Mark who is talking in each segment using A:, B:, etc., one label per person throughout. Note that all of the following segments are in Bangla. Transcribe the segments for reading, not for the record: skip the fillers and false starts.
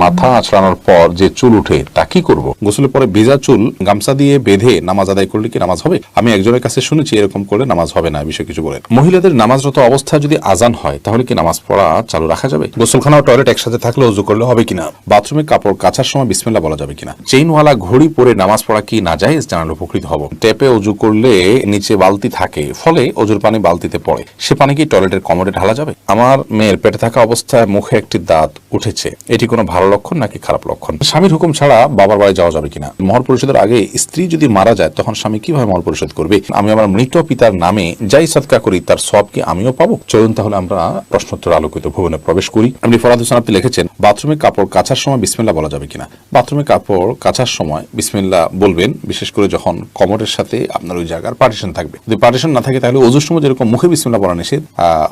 A: মাথা আঁচড়ানোর পর যে চুল উঠে তা কি করব? গোসলের পরে ভেজা চুল গামছা দিয়ে বেঁধে নামাজ আদায় করলে কি নামাজ হবে? আমি একজনের কাছে শুনেছি এরকম করলে নামাজ হবে না, বিষয়ে কিছু বলেন। মহিলাদের নামাজরত অবস্থায় যদি আজান হয় তাহলে কি নামাজ পড়া চালু রাখা যাবে? গোসলখানা ও টয়লেট একসাথে থাকলে ওযু করলে হবে কিনা? বাথরুমে কাপড় কাচার সময় বিসমিল্লাহ বলা যাবে কিনা? চেইনওয়ালা ঘড়ি পরে নামাজ পড়া কি নাজায়েজ? জানালে উপকৃত হব। ট্যাপে ওযু করলে নিচে বালতি থাকে, ফলে ওযুর পানি বালতিতে পড়ে, সে পানি কি টয়লেটের কমোডে ঢালা যাবে? আমার মেয়ের পেটে থাকা অবস্থায় মুখে একটি দাঁত উঠেছে, এটি কোনো ভালো লক্ষণ নাকি খারাপ লক্ষণ? স্বামীর হুকুম ছাড়া বাবার বাড়ি যাওয়া যাবে কিনা? মহর পরিশোধের আগে স্ত্রী যদি মারা যায় তখন স্বামী কিভাবে মহর পরিশোধ করবে? আমি আমার মৃত পিতার নামে যাই সদকা করি তার সব কি আমিও পাবো? চলুন তাহলে আমরা প্রশ্নোত্তর আলোকিত ভুবনে প্রবেশ করি। আপনি ফরাদ হোসেন আপনি লিখেছেন, বাথরুমে কাপড় কাচার সময় বিসমিল্লাহ বলা যাবে কিনা? বাথরুমে কাপড় কাচার সময় বিসমিল্লাহ বলবেন, বিশেষ করে যখন কমোডের সাথে আপনার ওই জায়গার পার্টিশন থাকবে। যদি পার্টিশন না থাকে তাহলে ওযুর সময় যেরকম মুখে বিসমিল্লাহ বলা নিষেধ,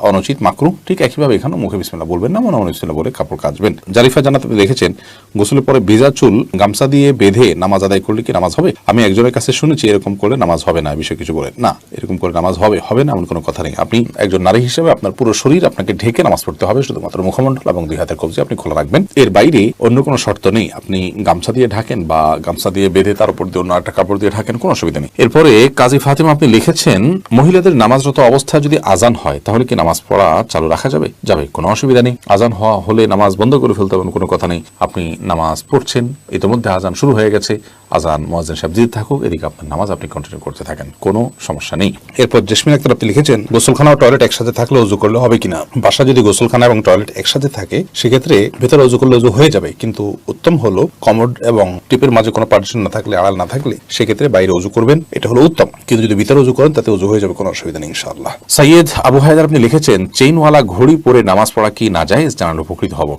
A: অনুচিত, মাকরু, ঠিক একইভাবে এখানে মুখে বিসমিল্লাহ বলবেন না, মনে বিসমিল্লাহ বলে কাপড় কাচবেন। জারিফা জান্নাত আপনি লিখেছেন, গোসলের পরে ভেজা চুল গামছা দিয়ে বেঁধে নামাজ আদায় করলে কি নামাজ হবে? আমি একজনের কাছে শুনেছি এরকম করলে নামাজ হবে না, বিষয়ে কিছু বলেন। না, এরকম করে নামাজ হবে না এমন কোনো কথা নেই। আপনি একজন নারী হিসেবে আপনার পুরো শরীর আপনাকে ঢেকে নামাজ পড়তে হবে, শুধুমাত্র মুখমণ্ডল এবং দুই হাতের কবজি আপনি খোলা রাখবেন। এর বাইরে অন্য কোনো শর্ত নেই। আপনি গামছা দিয়ে ঢাকেন বা গামছা দিয়ে বেঁধে তার উপর দিয়ে অন্য একটা কাপড় দিয়ে ঢাকেন, কোনো অসুবিধা নেই। এরপরে কাজী ফাতিমা আপনি লিখেছেন, মহিলাদের নামাজরত অবস্থায় যদি আজান হয় তাহলে কি নামাজ পড়া চালু রাখা যাবে? কোনো অসুবিধা নেই। আজান হওয়া হলে নামাজ বন্ধ করে ফেলতে হবে, কোনো কথা নেই। আপনি নামাজ পড়ছেন, ইতিমধ্যে আজান শুরু হয়ে গেছে, আজান মুয়াজ্জিন সাহেব দিতে থাকুক, এদিকে আপনার নামাজ আপনি কন্টিনিউ করতে থাকেন, কোনো সমস্যা নেই। এরপর জেসমিন আক্তার আপনি লিখেছেন, গোসলখানা ও টয়লেট একসাথে থাকলে ওযু করলে হবে কিনা? বাসা যদি গোসলখানা এবং টয়লেট একসাথে থাকে সেক্ষেত্রে ভেতরে ওযু করলে ওযু হয়ে যাবে, কিন্তু উত্তম হলো কমোড এবং টিপের মাঝে কোনো পার্টিশন না থাকলে, আড়াল না থাকলে সেক্ষেত্রে বাইরে ওযু করবেন, এটা হলো উত্তম। কিন্তু যদি ভিতরে ওযু করেন তাতে ওযু হয়ে যাবে, কোনো অসুবিধা নেই ইনশাআল্লাহ। সৈয়দ আবু হায়দার আপনি লিখেছেন, চেইনওয়ালা ঘড়ি পরে নামাজ পড়া কি নাজায়েজ? জানালে উপকৃত হব।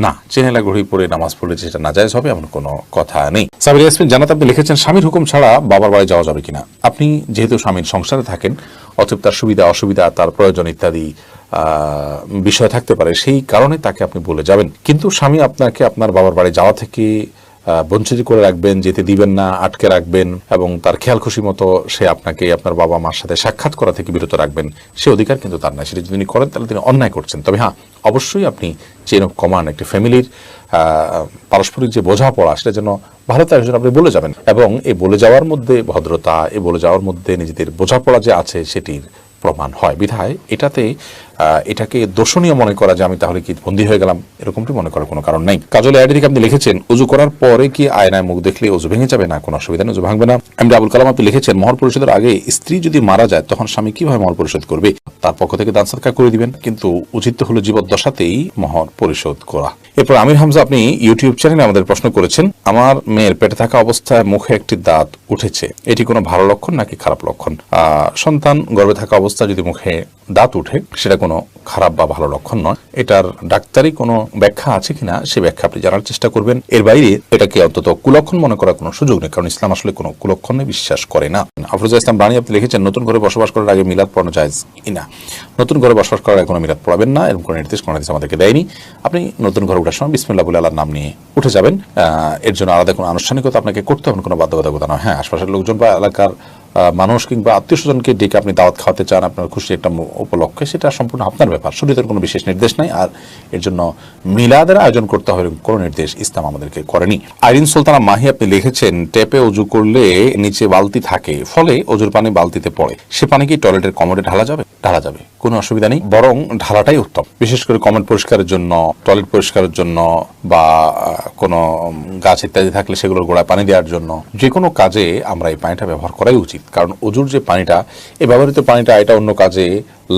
A: না, চেইনওয়ালা ঘড়ি পরে নামাজ পড়লে যেটা নাজায়েজ হবে এমন কোনো কথা নেই। সাবির ইয়াসমিন জান্নাত আপনি লিখেছেন, স্বামীর হুকুম ছাড়া বাবার বাড়ি যাওয়া যাবে কিনা? আপনি যেহেতু স্বামীর সংসারে থাকেন, অতএব তার সুবিধা অসুবিধা, তার প্রয়োজন ইত্যাদি বিষয় থাকতে পারে, সেই কারণে তাকে আপনি বলে যাবেন। কিন্তু স্বামী আপনাকে আপনার বাবার বাড়ি যাওয়া থেকে বঞ্চিত করে রাখবেন, যেতে দিবেন না, আটকে রাখবেন এবং তার খেয়াল খুশি মতো সে আপনাকে আপনার বাবা মার সাথে সাক্ষাৎ করা থেকে বিরত রাখবেন, সে অধিকার কিন্তু তার নাই। সেটা যদি তিনি করেন তাহলে তিনি অন্যায় করছেন। তবে হ্যাঁ, অবশ্যই আপনি চেইন অফ কমান্ড, একটি ফ্যামিলির পারস্পরিক যে বোঝাপড়া, সেটা যেন ভালো তার জন্য আপনি বলে যাবেন, এবং এই বলে যাওয়ার মধ্যে ভদ্রতা, এই বলে যাওয়ার মধ্যে নিজেদের বোঝাপড়া যে আছে সেটির প্রমাণ হয়। বিধায় এটাকে দোষণীয় মনে করা যে আমি তাহলে কি বন্দী হয়ে গেলাম, এরকমটি মনে করার কোনো কারণ নেই। কাজল আইডি থেকে আপনি লিখেছেন, ওযু করার পরে কি আয়নায় মুখ দেখলে ওযু ভেঙে যাবে? না, কোনো অসুবিধা নেই, ওযু ভাঙবে না। এমডি আবুল কালাম আপনি লিখেছেন, মহর পরিশোধের আগে স্ত্রী যদি মারা যায় তখন স্বামী কিভাবে মহর পরিশোধ করবে? তার পক্ষ থেকে দান সদকা করে দিবেন, কিন্তু উচিত হলো জীবদ্দশাতেই মহর পরিশোধ করা। এরপর আমির হামজা আপনি ইউটিউব চ্যানেলে আমাদের প্রশ্ন করেছেন, আমার মেয়ের পেটে থাকা অবস্থায় মুখে একটি দাঁত উঠেছে, এটি কোনো ভালো লক্ষণ নাকি খারাপ লক্ষণ? সন্তান গর্ভে থাকা অবস্থায় যদি মুখে দাঁত উঠে সেটা কোনো খারাপ বা ভালো লক্ষণ নয়। এটার ডাক্তারি কোনো ব্যাখ্যা আছে কিনা সে ব্যাখ্যা আপনি জানার চেষ্টা করবেন। এর বাইরে এটাকে অন্তত কুলক্ষণ মনে করার কোনো সুযোগ নেই, কারণ ইসলাম আসলে কোনো কুলক্ষণে বিশ্বাস করে না। আফরোজা ইসলাম রানী আপনি লিখেছেন, নতুন ঘরে বসবাস করার আগে মিলাদ পড়ানো জায়েজ কিনা? নতুন ঘরে বসবাস করার আগে কোনো মিলাদ পড়াবেন না, এরকম কোনো নির্দেশ আমাদেরকে দেয়নি। আপনি নতুন ঘরে ওঠার সময় বিসমিল্লাহ বলে আল্লাহর নাম নিয়ে উঠে যাবেন। এর জন্য আলাদা কোনো আনুষ্ঠানিকতা আপনাকে করতে হবে, কোনো বাধ্যবাধকতা নয়। হ্যাঁ, আশপাশের লোকজন বা এলাকার মানুষ কিংবা আত্মীয় স্বজনকে ডেকে আপনি দাওয়াত খাওয়াতে চান আপনার খুশি একটা উপলক্ষে, সেটা সম্পূর্ণ আপনার ব্যাপার, শরীয়তের কোনো বিশেষ নির্দেশ নাই। আর এর জন্য মিলাদের আয়োজন করতে হবে কোনো নির্দেশ ইসলাম আমাদেরকে করেনি। আইরিন সুলতানা মাহি আপনি লিখেছেন, ট্যাপে ওযু করলে নিচে বালতি থাকে, ফলে ওযুর পানি বালতিতে পড়ে, সে পানি কি টয়লেটের কমোডে ঢালা যাবে? কোনো অসুবিধা নেই, বরং ঢালাটাই উত্তম। বিশেষ করে কমোড পরিষ্কারের জন্য, টয়লেট পরিষ্কারের জন্য, বা কোনো গাছ ইত্যাদি থাকলে সেগুলোর গোড়ায় পানি দেওয়ার জন্য, যে কোনো কাজে আমরা এই পানিটা ব্যবহার করাই উচিত। কারণ ওযুর যে পানিটা, এই ব্যবহৃত পানিটা, এটা অন্য কাজে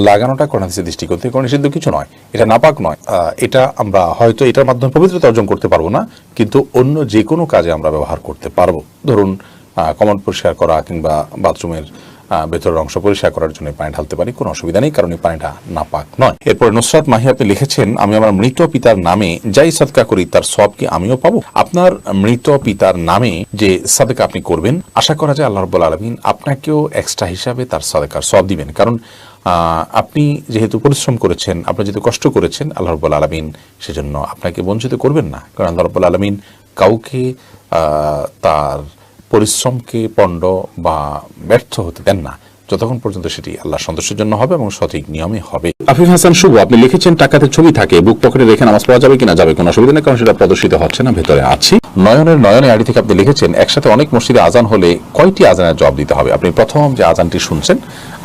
A: লাগানোটা কোরআন হাদিসের দৃষ্টিকোণ থেকে কোনো নিষিদ্ধ কিছু নয়, এটা নাপাক নয়। এটা আমরা হয়তো এটার মাধ্যমে পবিত্রতা অর্জন করতে পারবো না, কিন্তু অন্য যে কোনো কাজে আমরা ব্যবহার করতে পারবো। ধরুন কমোড পরিষ্কার করা কিংবা বাথরুমের ভেতরের অংশ পরিষ্কার করার জন্য পানি ঢালতে পারি, কোনো অসুবিধা নেই, কারণ এই পানিটা নাপাক নয়। এরপর নুসরাত মাহি আপনি লিখেছেন, আমি আমার মৃত পিতার নামে যাই সাদকা করি তার সব কি আমিও পাবো? আপনার মৃত পিতার নামে যে সাদকা আপনি করবেন, আশা করা যায় আল্লাহ রাব্বুল আলামিন আপনাকেও এক্সট্রা হিসাবে তার সাদকার সওয়াব দিবেন। কারণ আপনি যেহেতু পরিশ্রম করেছেন, আপনি যেহেতু কষ্ট করেছেন, আল্লাহ রাব্বুল আলামিন সেজন্য আপনাকে বঞ্চিত করবেন না। কারণ আল্লাহ রাব্বুল আলামিন কাউকে তার পরিশ্রমকে পণ্ড বা ব্যর্থ হতে দেন না। যতক্ষণ পর্যন্ত সেটি আল্লাহর সন্তুষ্টির জন্য হবে এবং সঠিক নিয়মে হবে। আফিফ হাসান শুভ, আপনি লিখেছেন টাকাতে ছবি থাকে, বুক পকেটে রেখে নামাজ পড়া যাবে কিনা? যাবে, কোনো অসুবিধা নেই, কারণ সেটা প্রদর্শিত হচ্ছে না, ভেতরে আছি। নয়নে আইডি থেকে আপনি লিখেছেন একসাথে অনেক মসজিদে আজান হলে কয়টি আজানের জবাব দিতে হবে? আপনি প্রথম যে আজানটি শুনছেন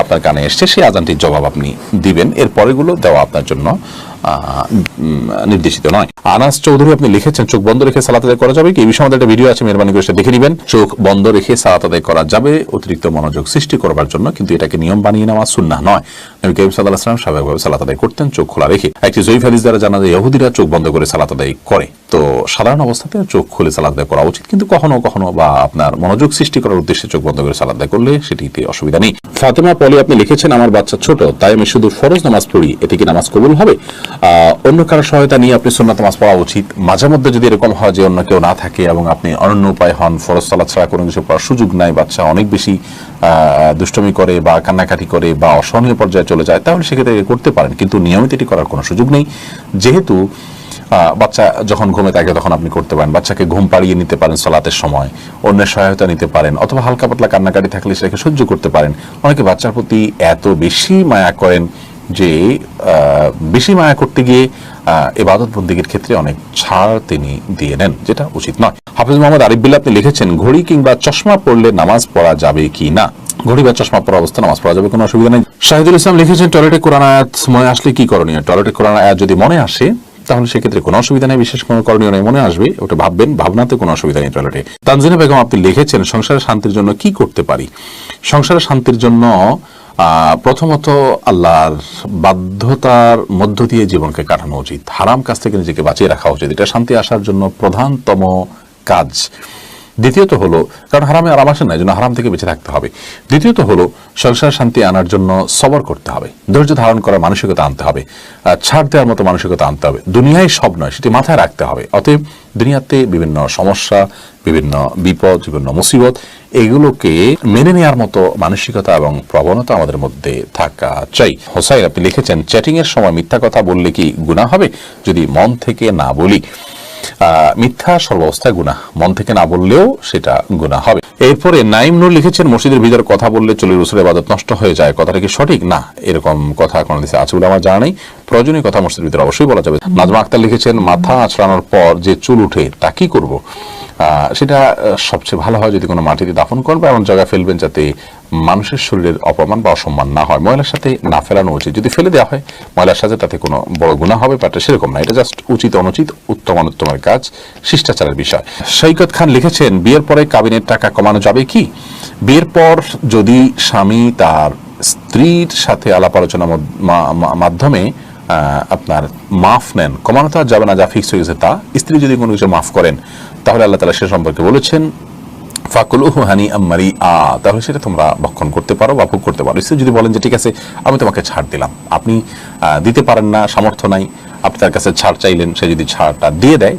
A: আপনার কানে এসছে, সেই আজানটির জবাব আপনি দিবেন, এর পরেগুলো দেওয়া আপনার জন্য নির্দেশিত নয়। আনাস চৌধুরী, আপনি লিখেছেন চোখ বন্ধ রেখে সালাত আদায় করা যাবে কি? এই বিষয়ে আমাদের একটা ভিডিও আছে, মেহরবানি করে সেটা দেখে নেবেন। চোখ বন্ধ রেখে সালাত আদায় করা যাবে অতিরিক্ত মনোযোগ সৃষ্টি করবার জন্য, কিন্তু এটাকে নিয়ম বানিয়ে নেওয়া সুন্নাহ নয়। নবী করিম সাল্লাল্লাহু আলাইহি ওয়াসাল্লাম স্বাভাবিকভাবে সালাত আদায় করতেন চোখ খোলা রেখে। একটি জয়ীফ হাদিস দ্বারা জানা যায় ইহুদিরা চোখ বন্ধ করে সালাত আদায় করে, তো সাধারণ অবস্থাতে চোখ খুলে সালাত আদায় করা উচিত, কিন্তু কখনো কখনো বা আপনার মনোযোগ সৃষ্টি করার উদ্দেশ্যে চোখ বন্ধ করে সালাত আদায় করলে সেটিতে অসুবিধা নেই। ফাতেমা পলি, আপনি লিখেছেন আমার বাচ্চা ছোট, তাই আমি শুধু ফরজ নামাজ পড়ি, এতে কি নামাজ কবুল হবে? অন্য কারো সহায়তা নিয়ে আপনি সুন্নাত নামাজ পড়া উচিত। মাঝে মধ্যে যদি এরকম হয় যে অন্য কেউ না থাকে এবং আপনি অনন্য উপায় হন, ফরজ সালাত ছাড়া কোনো কিছু পড়ার সুযোগ নাই, বাচ্চা অনেক বেশি দুষ্টমি করে বা কান্নাকাটি করে বা অসহনীয় পর্যায়ে চলে যায়, তাহলে সেক্ষেত্রে করতে পারেন, কিন্তু নিয়মিত এটি করার কোনো সুযোগ নেই। যেহেতু বাচ্চা যখন ঘুমে থাকে তখন আপনি করতে পারেন, বাচ্চাকে ঘুম পাড়িয়ে নিতে পারেন সালাতের সময়, অন্যের সহায়তা নিতে পারেন, অথবা হালকা পাতলা কান্নাকাটি থাকলে সেটাকে সহ্য করতে পারেন। অনেকে বাচ্চার প্রতি এত বেশি মায়া করেন যে বেশি মায়া করতে গিয়ে ইবাদত বন্দেগীর ক্ষেত্রে অনেক ছাড় তিনি দিয়ে নেন, যেটা উচিত নয়। হাফিজ মোহাম্মদ আরিফ বিল্লাহ, আপনি লিখেছেন ঘড়ি কিংবা চশমা পরলে নামাজ পড়া যাবে কি না? ঘড়ি বা চশমা পরা অবস্থা নামাজ পড়া যাবে, কোনো অসুবিধা নেই। শাহিদুল ইসলাম লিখেছেন টয়লেটে কোরআন আয়াত মনে আসলে কি করণীয়? টয়লেটে কোরআন আয়াত যদি মনে আসে তাহলে সেক্ষেত্রে কোনো অসুবিধা নেই, বিশেষ কোনো করণীয় নেই, মনে আসবে ওটা ভাববেন, ভাবনাতে কোনো অসুবিধা নেই টয়লেটে। তানজিনা বেগম, আপনি লিখেছেন সংসারের শান্তির জন্য কি করতে পারি? সংসারের শান্তির জন্য প্রথমত আল্লাহর বাধ্যতার মধ্য দিয়ে জীবনকে কাটানো উচিত, হারাম কাজ থেকে নিজেকে বাঁচিয়ে রাখা উচিত, এটা শান্তি আসার জন্য প্রধানতম কাজ। দ্বিতীয়ত হলো, কারণ হারামে আরাম আসে না, এই জন্য হারাম থেকে বেঁচে থাকতে হবে। দ্বিতীয়ত হলো সংসার শান্তি আনার জন্য সবর করতে হবে, ধৈর্য ধারণ করার মানসিকতা আনতে হবে, ছাড় দেওয়ার মতো মানসিকতা আনতে হবে। দুনিয়ায় সব নয়, সেটি মাথায় রাখতে হবে। অতএব দুনিয়াতে বিভিন্ন সমস্যা, বিভিন্ন বিপদ, বিভিন্ন মুসিবত, এগুলোকে মেনে নেওয়ার মতো মানসিকতা এবং প্রবণতা আমাদের মধ্যে থাকা চাই। হোসাইন, আপনি লিখেছেন চ্যাটিং এর সময় মিথ্যা কথা বললে কি গুনাহ হবে? যদি মন থেকে না বলি। মিথ্যা সর্বাবস্থায় গুনাহ, মন থেকে না বললেও সেটা গুনাহ হবে। এরপরে নাইম নূর লিখেছেন মসজিদের ভিতরে কথা বললে চলে রসুলের ইবাদত নষ্ট হয়ে যায়, কথাটা কি সঠিক? না, এরকম কথা কোন হাদিসে আছে বলে আমার জানা নেই। প্রয়োজনীয় কথা মসজিদের ভিতরে অবশ্যই বলা যাবে। নাজমা আক্তার লিখেছেন মাথা আঁচড়ানোর পর যে চুল উঠে তা কি করব? সেটা সবচেয়ে ভালো হয় যদি কোনো মাটিতে দাফন করবে এমন জায়গায় ফেলবেন যাতে মানুষের শরীরের অপমান বা অসম্মান না হয়। ময়লার সাথে না ফেলানো উচিত, যদি ফেলে দেওয়া হয় ময়লার সাথে তাতে কোনো বড় গুনাহ হবে পাটা সেরকম না, এটা জাস্ট উচিত অনুচিত, উত্তম অনুত্তমের কাজ, শিষ্টাচারের বিষয়। সৈকত খান লিখেছেন বিয়ের পরে কাবিনের টাকা কমানো যাবে কি? বিয়ের পর যদি স্বামী তার স্ত্রীর সাথে আলাপ আলোচনার মাধ্যমে আপনার মাফ নেন, কমানো তো আর যাবে না, যা ফিক্স হয়ে গেছে তা। স্ত্রী যদি কোনো কিছু মাফ করেন তাহলে আল্লাহ তাআলা সে সম্পর্কে বলেছেন ফাকুলুহু হানিআম মারিআ, তাহলে সেটা তোমরা ভক্ষণ করতে পারো বা ভোগ করতে পারো। স্ত্রী যদি বলেন যে ঠিক আছে আমি তোমাকে ছাড় দিলাম, আপনি দিতে পারেন না, সামর্থ্য নাই, আপনি তার কাছে ছাড় চাইলেন, সে যদি ছাড়টা দিয়ে দেয়